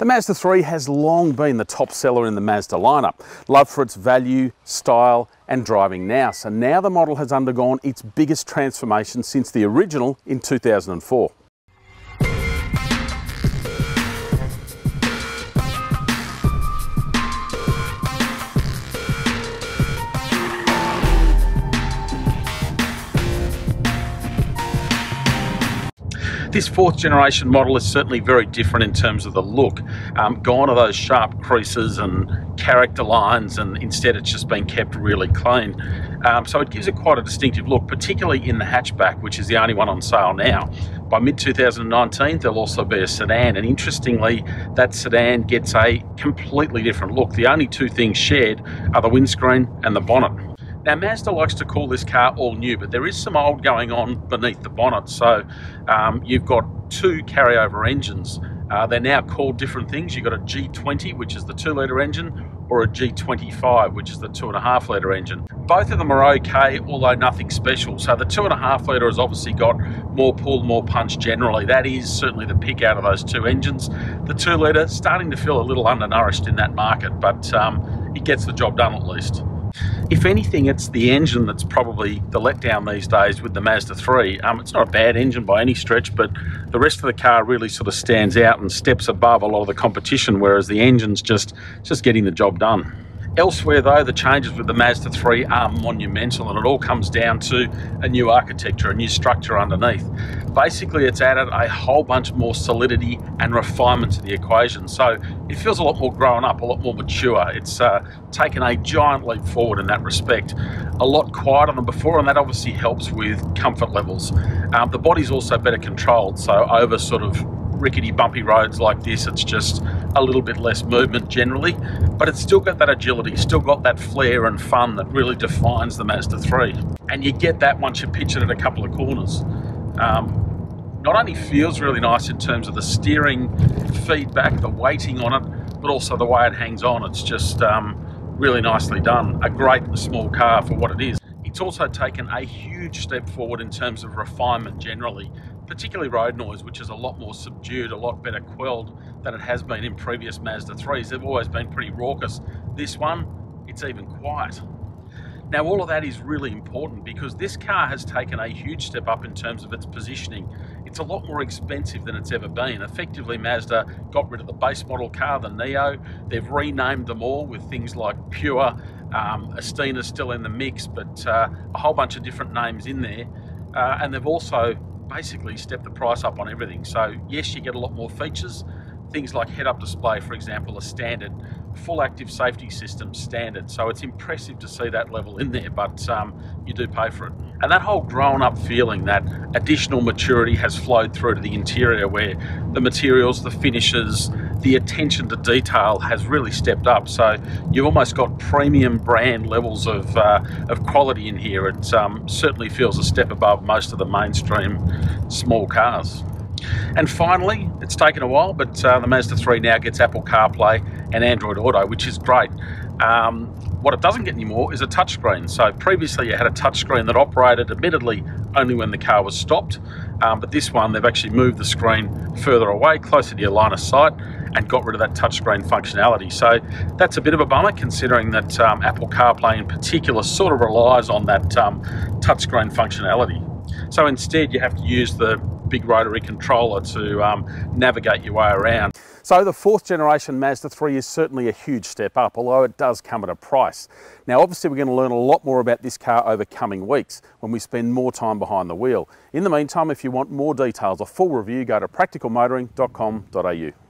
The Mazda 3 has long been the top seller in the Mazda lineup, loved for its value, style and driving nous. And now the model has undergone its biggest transformation since the original in 2004. This fourth generation model is certainly very different in terms of the look. Gone are those sharp creases and character lines, and instead it's just been kept really clean. So it gives it quite a distinctive look, particularly in the hatchback, which is the only one on sale now. By mid-2019 there'll also be a sedan, and interestingly that sedan gets a completely different look. The only two things shared are the windscreen and the bonnet. Now Mazda likes to call this car all new, but there is some old going on beneath the bonnet. So you've got two carryover engines. They're now called different things. You've got a G20, which is the 2-litre engine, or a G25, which is the 2.5-litre engine. Both of them are okay, although nothing special. So the 2.5-litre has obviously got more pull, more punch generally. That is certainly the pick out of those two engines. The 2-litre starting to feel a little undernourished in that market, but it gets the job done at least. If anything, it's the engine that's probably the letdown these days with the Mazda 3. It's not a bad engine by any stretch, but the rest of the car really sort of stands out and steps above a lot of the competition, whereas the engine's just getting the job done. Elsewhere though, the changes with the Mazda 3 are monumental, and it all comes down to a new architecture, a new structure underneath. Basically it's added a whole bunch more solidity and refinement to the equation, so it feels a lot more grown up, a lot more mature. It's taken a giant leap forward in that respect. A lot quieter than before, and that obviously helps with comfort levels. The body's also better controlled, so over sort of rickety bumpy roads like this it's just a little bit less movement generally, but it's still got that agility, still got that flair and fun that really defines the Mazda 3, and you get that once you pitch it at a couple of corners. Not only feels really nice in terms of the steering feedback, the weighting on it, but also the way it hangs on. It's just really nicely done. A great small car for what it is. It's also taken a huge step forward in terms of refinement generally, particularly road noise, which is a lot more subdued, a lot better quelled than it has been in previous Mazda 3s. They've always been pretty raucous. This one, it's even quiet. Now all of that is really important because this car has taken a huge step up in terms of its positioning. It's a lot more expensive than it's ever been. Effectively, Mazda got rid of the base model car, the Neo. They've renamed them all with things like Pure, Astina's still in the mix, but a whole bunch of different names in there. And they've also basically stepped the price up on everything. So yes, you get a lot more features. Things like head-up display, for example, are standard. Full active safety system, standard. So it's impressive to see that level in there, but you do pay for it. And that whole grown-up feeling, that additional maturity has flowed through to the interior, where the materials, the finishes, the attention to detail has really stepped up. So you've almost got premium brand levels of quality in here. It certainly feels a step above most of the mainstream small cars. And finally, it's taken a while, but the Mazda 3 now gets Apple Carplay and Android Auto, which is great. What it doesn't get anymore is a touchscreen. So previously you had a touchscreen that operated admittedly only when the car was stopped, but this one they've actually moved the screen further away, closer to your line of sight, and got rid of that touchscreen functionality. So that's a bit of a bummer, considering that Apple CarPlay in particular sort of relies on that touchscreen functionality. So instead you have to use the big rotary controller to navigate your way around. So the fourth generation Mazda 3 is certainly a huge step up, although it does come at a price. Now obviously we're going to learn a lot more about this car over coming weeks when we spend more time behind the wheel. In the meantime, if you want more details, a full review, go to practicalmotoring.com.au.